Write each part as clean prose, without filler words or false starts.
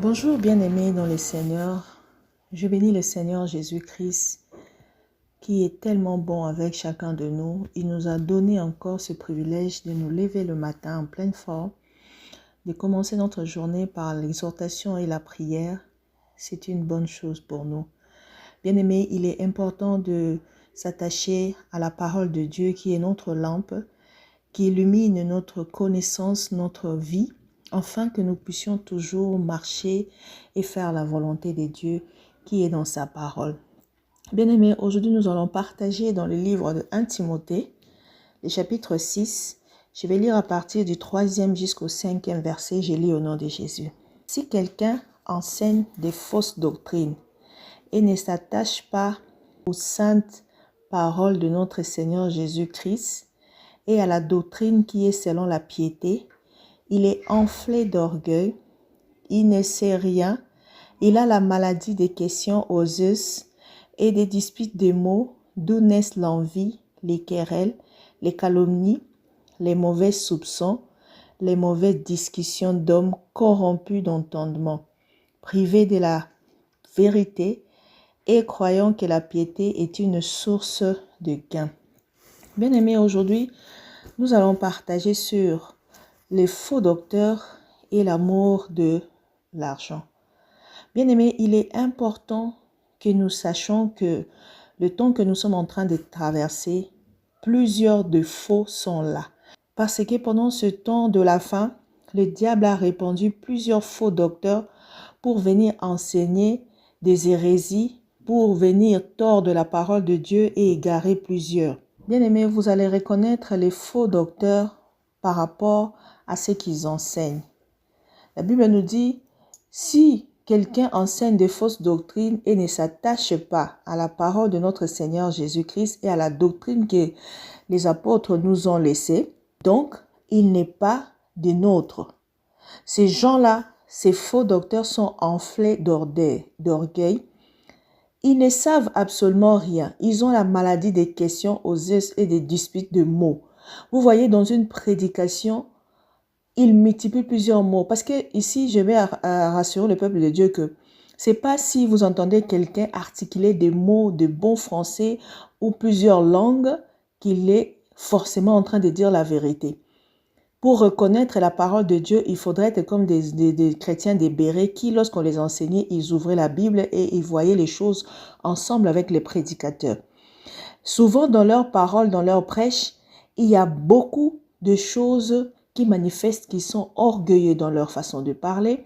Bonjour bien-aimés dans le Seigneur. Je bénis le Seigneur Jésus-Christ qui est tellement bon avec chacun de nous. Il nous a donné encore ce privilège de nous lever le matin en pleine forme, de commencer notre journée par l'exhortation et la prière. C'est une bonne chose pour nous. Bien-aimés, il est important de s'attacher à la parole de Dieu qui est notre lampe, qui illumine notre connaissance, notre vie, afin que nous puissions toujours marcher et faire la volonté de Dieu qui est dans sa parole. Bien-aimés, aujourd'hui nous allons partager dans le livre de 1 Timothée, le chapitre 6. Je vais lire à partir du 3e jusqu'au 5e verset. Je lis au nom de Jésus. Si quelqu'un enseigne des fausses doctrines et ne s'attache pas aux saintes paroles de notre Seigneur Jésus-Christ et à la doctrine qui est selon la piété, il est enflé d'orgueil, il ne sait rien, il a la maladie des questions oseuses et des disputes de mots, d'où naissent l'envie, les querelles, les calomnies, les mauvais soupçons, les mauvaises discussions d'hommes corrompus d'entendement, privés de la vérité et croyant que la piété est une source de gain. Bien-aimés, aujourd'hui, nous allons partager sur les faux docteurs et l'amour de l'argent. Bien-aimés, il est important que nous sachions que le temps que nous sommes en train de traverser, plusieurs de faux sont là. Parce que pendant ce temps de la fin, le diable a répandu plusieurs faux docteurs pour venir enseigner des hérésies, pour venir tordre la parole de Dieu et égarer plusieurs. Bien-aimés, vous allez reconnaître les faux docteurs par rapport à ce qu'ils enseignent. La Bible nous dit, si quelqu'un enseigne de fausses doctrines et ne s'attache pas à la parole de notre Seigneur Jésus-Christ et à la doctrine que les apôtres nous ont laissée, donc il n'est pas des nôtres. Ces gens-là, ces faux docteurs sont enflés d'orgueil. Ils ne savent absolument rien. Ils ont la maladie des questions oseuses et des disputes de mots. Vous voyez, dans une prédication, ils multiplient plusieurs mots. Parce que ici, je vais rassurer le peuple de Dieu que c'est pas si vous entendez quelqu'un articuler des mots de bon français ou plusieurs langues qu'il est forcément en train de dire la vérité. Pour reconnaître la parole de Dieu, il faudrait être comme des chrétiens des bérets qui, lorsqu'on les enseignait, ils ouvraient la Bible et ils voyaient les choses ensemble avec les prédicateurs. Souvent, dans leurs paroles, dans leurs prêches, il y a beaucoup de choses qui manifestent qu'ils sont orgueilleux dans leur façon de parler.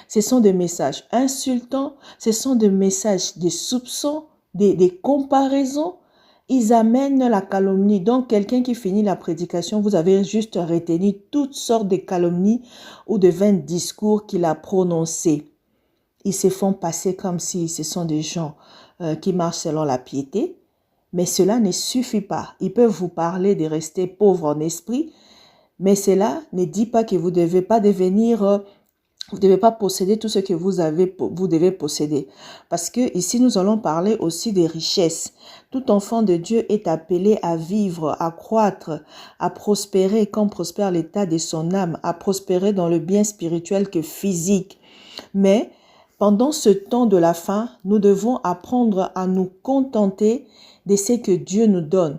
Ce sont des messages insultants, ce sont des messages des soupçons, des comparaisons. Ils amènent la calomnie. Donc, quelqu'un qui finit la prédication, vous avez juste retenu toutes sortes de calomnies ou de vains discours qu'il a prononcés. Ils se font passer comme si ce sont des gens qui marchent selon la piété. Mais cela ne suffit pas. Ils peuvent vous parler de rester pauvre en esprit, mais cela ne dit pas que vous ne devez pas devenir, vous ne devez pas posséder tout ce que vous devez posséder. Parce que ici, nous allons parler aussi des richesses. Tout enfant de Dieu est appelé à vivre, à croître, à prospérer comme prospère l'état de son âme, à prospérer dans le bien spirituel que physique. Mais pendant ce temps de la fin, nous devons apprendre à nous contenter de ce que Dieu nous donne.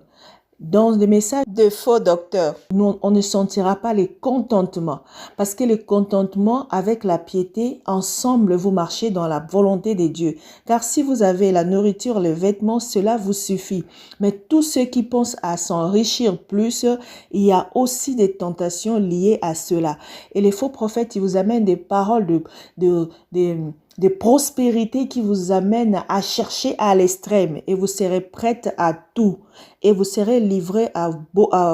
Dans les messages de faux docteurs, on ne sentira pas le contentement. Parce que le contentement avec la piété, ensemble, vous marchez dans la volonté de Dieu. Car si vous avez la nourriture, les vêtements, cela vous suffit. Mais tous ceux qui pensent à s'enrichir plus, il y a aussi des tentations liées à cela. Et les faux prophètes, ils vous amènent des paroles de prospérité qui vous amènent à chercher à l'extrême et vous serez prête à tout et vous serez livré à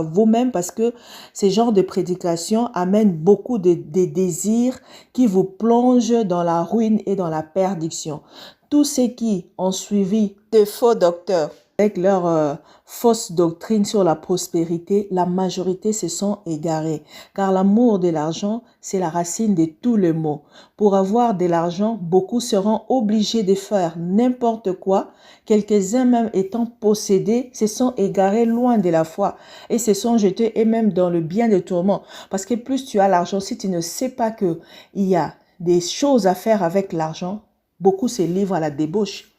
vous-même parce que ce genre de prédication amène beaucoup de désirs qui vous plongent dans la ruine et dans la perdition. Tous ceux qui ont suivi de faux docteurs avec leur fausse doctrine sur la prospérité, la majorité se sont égarés. Car l'amour de l'argent, c'est la racine de tous les maux. Pour avoir de l'argent, beaucoup seront obligés de faire n'importe quoi. Quelques-uns même étant possédés, se sont égarés loin de la foi et se sont jetés et même dans le bien des tourments. Parce que plus tu as l'argent, si tu ne sais pas qu'il y a des choses à faire avec l'argent, beaucoup se livrent à la débauche.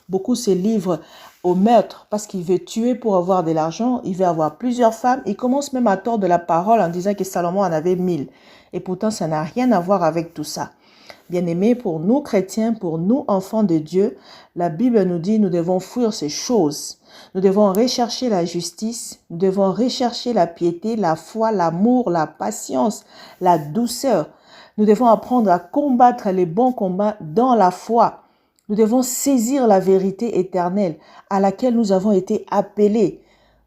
Beaucoup se livrent au meurtre parce qu'il veut tuer pour avoir de l'argent. Il veut avoir plusieurs femmes. Il commence même à tordre la parole en disant que Salomon en avait 1000. Et pourtant, ça n'a rien à voir avec tout ça. Bien-aimés, pour nous chrétiens, pour nous enfants de Dieu, la Bible nous dit nous devons fuir ces choses. Nous devons rechercher la justice, nous devons rechercher la piété, la foi, l'amour, la patience, la douceur. Nous devons apprendre à combattre les bons combats dans la foi. Nous devons saisir la vérité éternelle à laquelle nous avons été appelés.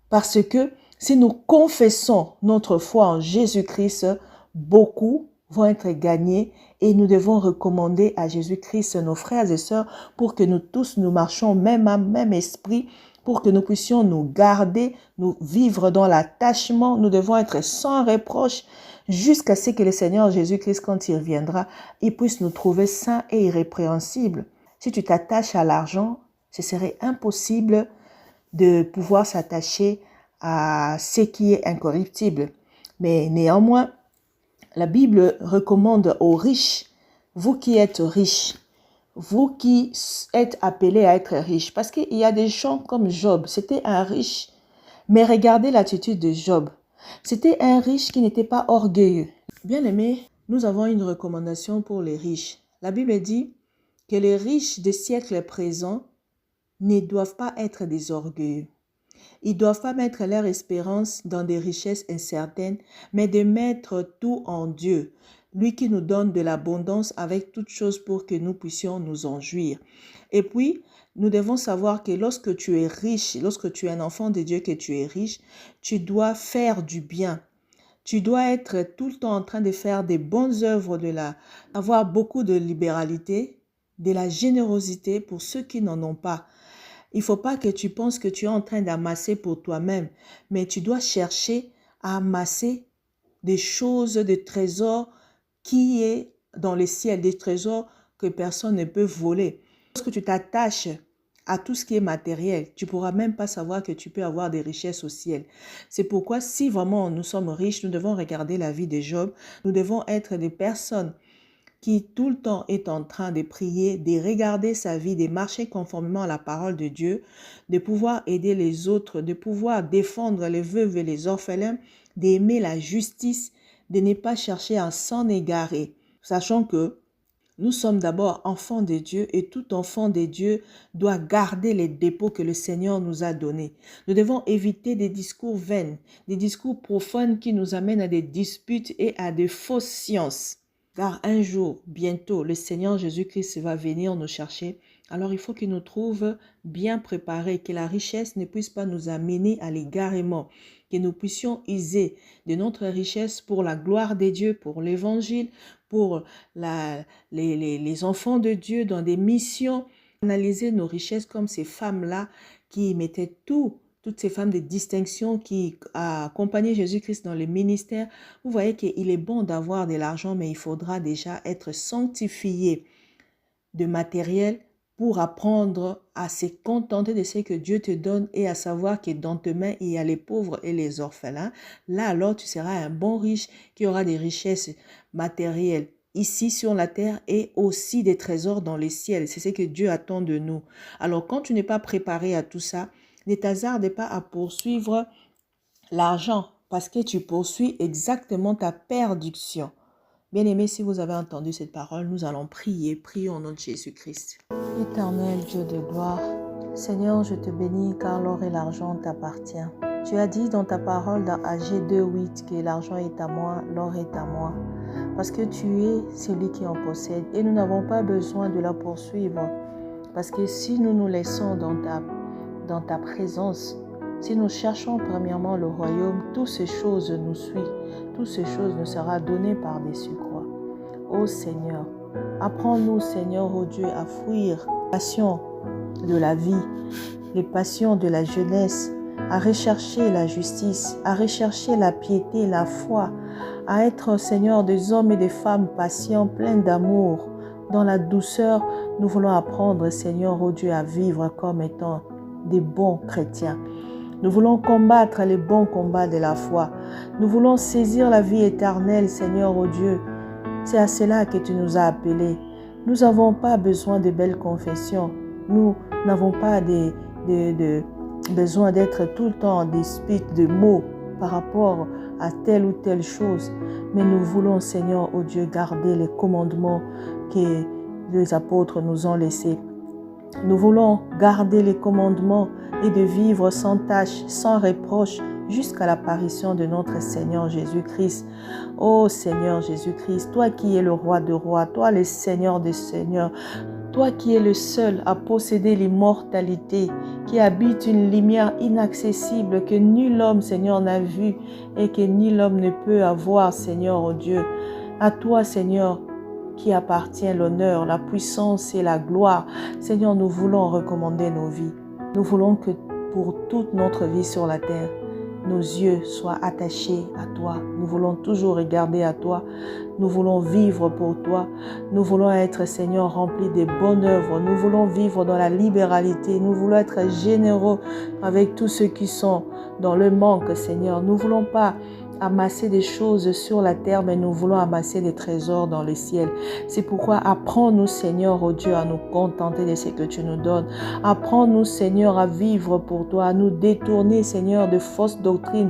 Parce que si nous confessons notre foi en Jésus-Christ, beaucoup vont être gagnés et nous devons recommander à Jésus-Christ nos frères et sœurs pour que nous tous nous marchions même âme, même esprit, pour que nous puissions nous garder, nous vivre dans l'attachement. Nous devons être sans reproche jusqu'à ce que le Seigneur Jésus-Christ, quand il reviendra, il puisse nous trouver saints et irrépréhensibles. Si tu t'attaches à l'argent, ce serait impossible de pouvoir s'attacher à ce qui est incorruptible. Mais néanmoins, la Bible recommande aux riches, vous qui êtes riches, vous qui êtes appelés à être riches, parce qu'il y a des gens comme Job, c'était un riche, mais regardez l'attitude de Job. C'était un riche qui n'était pas orgueilleux. Bien aimé, nous avons une recommandation pour les riches. La Bible dit que les riches des siècles présents ne doivent pas être des orgueilleux. Ils ne doivent pas mettre leur espérance dans des richesses incertaines, mais de mettre tout en Dieu, lui qui nous donne de l'abondance avec toutes choses pour que nous puissions nous en jouir. Et puis, nous devons savoir que lorsque tu es riche, lorsque tu es un enfant de Dieu, que tu es riche, tu dois faire du bien. Tu dois être tout le temps en train de faire des bonnes œuvres, avoir beaucoup de libéralité, de la générosité pour ceux qui n'en ont pas. Il ne faut pas que tu penses que tu es en train d'amasser pour toi-même, mais tu dois chercher à amasser des choses, des trésors qui est dans le ciel, des trésors que personne ne peut voler. Lorsque tu t'attaches à tout ce qui est matériel, tu ne pourras même pas savoir que tu peux avoir des richesses au ciel. C'est pourquoi si vraiment nous sommes riches, nous devons regarder la vie de Job. Nous devons être des personnes qui tout le temps est en train de prier, de regarder sa vie, de marcher conformément à la parole de Dieu, de pouvoir aider les autres, de pouvoir défendre les veuves et les orphelins, d'aimer la justice, de ne pas chercher à s'en égarer, sachant que nous sommes d'abord enfants de Dieu et tout enfant de Dieu doit garder les dépôts que le Seigneur nous a donnés. Nous devons éviter des discours vains, des discours profanes qui nous amènent à des disputes et à de fausses sciences. Car un jour, bientôt, le Seigneur Jésus-Christ va venir nous chercher. Alors il faut qu'il nous trouve bien préparés, que la richesse ne puisse pas nous amener à l'égarement, que nous puissions user de notre richesse pour la gloire de Dieu, pour l'évangile, pour les enfants de Dieu dans des missions. Analyser nos richesses comme ces femmes-là qui mettaient toutes ces femmes de distinction qui accompagnaient Jésus-Christ dans le ministère. Vous voyez qu'il est bon d'avoir de l'argent, mais il faudra déjà être sanctifié de matériel pour apprendre à se contenter de ce que Dieu te donne et à savoir que dans tes mains, il y a les pauvres et les orphelins. Là, alors, tu seras un bon riche qui aura des richesses matérielles ici sur la terre et aussi des trésors dans les ciels. C'est ce que Dieu attend de nous. Alors, quand tu n'es pas préparé à tout ça, ne t'hasarde pas à poursuivre l'argent parce que tu poursuis exactement ta perdition. Bien-aimés, si vous avez entendu cette parole, nous allons prier. Prions au nom de Jésus-Christ. Éternel Dieu de gloire, Seigneur, je te bénis car l'or et l'argent t'appartiennent. Tu as dit dans ta parole dans AG 2:8 que l'argent est à moi, l'or est à moi. Parce que tu es celui qui en possède et nous n'avons pas besoin de la poursuivre. Parce que si nous nous laissons dans ta présence, si nous cherchons premièrement le royaume, toutes ces choses nous suivent, toutes ces choses nous seront données par-dessus quoi. Ô Seigneur, apprends-nous, Seigneur, ô Dieu, à fuir les passions de la vie, les passions de la jeunesse, à rechercher la justice, à rechercher la piété, la foi, à être, Seigneur, des hommes et des femmes patients, pleins d'amour. Dans la douceur, nous voulons apprendre, Seigneur, ô Dieu, à vivre comme étant des bons chrétiens. Nous voulons combattre les bons combats de la foi. Nous voulons saisir la vie éternelle, Seigneur, ô Dieu. C'est à cela que tu nous as appelés. Nous n'avons pas besoin de belles confessions. Nous n'avons pas besoin d'être tout le temps en dispute de mots par rapport à telle ou telle chose. Mais nous voulons, Seigneur, oh Dieu, garder les commandements que les apôtres nous ont laissés. Nous voulons garder les commandements et de vivre sans tâche, sans reproche, jusqu'à l'apparition de notre Seigneur Jésus-Christ. Ô Seigneur Jésus-Christ, toi qui es le roi de rois, toi le Seigneur des seigneurs, toi qui es le seul à posséder l'immortalité, qui habite une lumière inaccessible que nul homme, Seigneur, n'a vue et que nul homme ne peut avoir, Seigneur, oh Dieu. À toi, Seigneur, qui appartient l'honneur, la puissance et la gloire. Seigneur, nous voulons recommander nos vies. Nous voulons que pour toute notre vie sur la terre, nos yeux soient attachés à toi. Nous voulons toujours regarder à toi. Nous voulons vivre pour toi. Nous voulons être, Seigneur, remplis de bonnes œuvres. Nous voulons vivre dans la libéralité. Nous voulons être généreux avec tous ceux qui sont dans le manque, Seigneur. Nous ne voulons pas amasser des choses sur la terre, mais nous voulons amasser des trésors dans le ciel. C'est pourquoi apprends-nous, Seigneur, oh Dieu, à nous contenter de ce que tu nous donnes. Apprends-nous, Seigneur, à vivre pour toi, à nous détourner, Seigneur, de fausses doctrines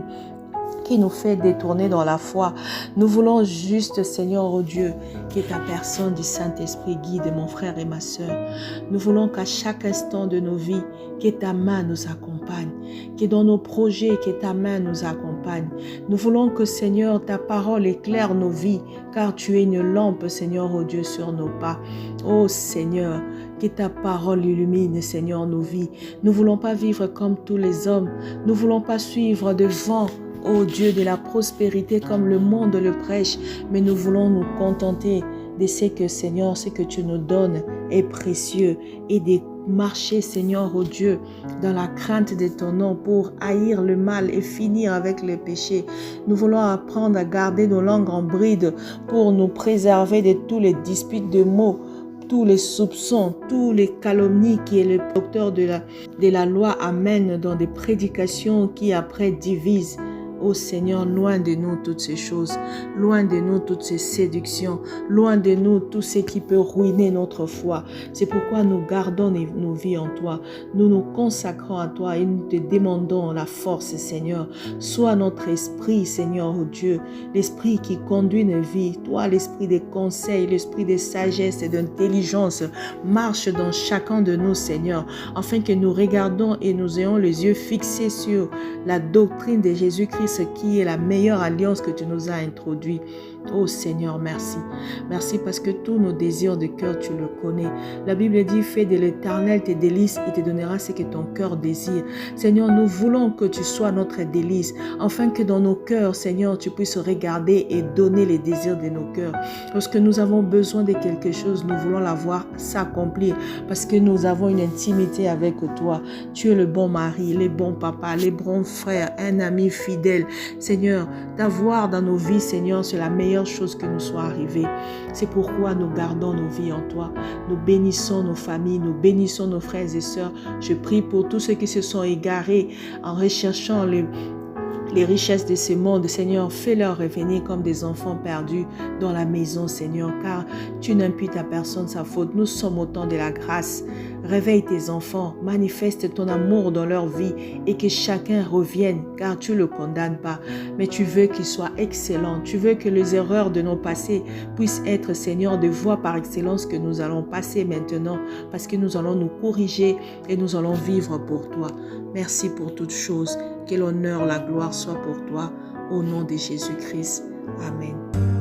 qui nous fait détourner dans la foi. Nous voulons juste, Seigneur, oh Dieu, que ta personne du Saint-Esprit guide mon frère et ma sœur. Nous voulons qu'à chaque instant de nos vies, que ta main nous accompagne, que dans nos projets, que ta main nous accompagne. Nous voulons que, Seigneur, ta parole éclaire nos vies, car tu es une lampe, Seigneur, oh Dieu, sur nos pas. Oh Seigneur, que ta parole illumine, Seigneur, nos vies. Nous ne voulons pas vivre comme tous les hommes. Nous ne voulons pas suivre de vent, ô Dieu de la prospérité, comme le monde le prêche, mais nous voulons nous contenter de ce que, Seigneur, ce que tu nous donnes est précieux et de marcher, Seigneur, ô Dieu, dans la crainte de ton nom pour haïr le mal et finir avec le péché. Nous voulons apprendre à garder nos langues en bride pour nous préserver de tous les disputes de mots, tous les soupçons, tous les calomnies qui est le docteur de la loi amène dans des prédications qui après divisent. Ô Seigneur, loin de nous toutes ces choses, loin de nous toutes ces séductions, loin de nous tout ce qui peut ruiner notre foi. C'est pourquoi nous gardons nos vies en toi, nous nous consacrons à toi et nous te demandons la force, Seigneur. Sois notre esprit, Seigneur, ô Dieu, l'esprit qui conduit nos vies, toi l'esprit des conseils, l'esprit de sagesse et d'intelligence, marche dans chacun de nous, Seigneur, afin que nous regardons et nous ayons les yeux fixés sur la doctrine de Jésus-Christ, ce qui est la meilleure alliance que tu nous as introduite. Oh Seigneur, merci. Merci parce que tous nos désirs de cœur, tu le connais. La Bible dit, fais de l'Éternel tes délices, il te donnera ce que ton cœur désire. Seigneur, nous voulons que tu sois notre délice, afin que dans nos cœurs, Seigneur, tu puisses regarder et donner les désirs de nos cœurs. Lorsque nous avons besoin de quelque chose, nous voulons la voir s'accomplir, parce que nous avons une intimité avec toi. Tu es le bon mari, le bon papa, les bons frères, un ami fidèle. Seigneur, t'avoir dans nos vies, Seigneur, c'est la meilleure chose que nous soit arrivée. C'est pourquoi nous gardons nos vies en toi. Nous bénissons nos familles, nous bénissons nos frères et sœurs. Je prie pour tous ceux qui se sont égarés en recherchant les richesses de ce monde. Seigneur, fais-leur revenir comme des enfants perdus dans la maison, Seigneur, car tu n'imputes à personne sa faute. Nous sommes au temps de la grâce. Réveille tes enfants, manifeste ton amour dans leur vie et que chacun revienne, car tu ne le condamnes pas, mais tu veux qu'il soit excellent. Tu veux que les erreurs de nos passés puissent être, Seigneur, des voies par excellence que nous allons passer maintenant, parce que nous allons nous corriger et nous allons vivre pour toi. Merci pour toutes choses. Que l'honneur, la gloire soit pour toi. Au nom de Jésus-Christ. Amen.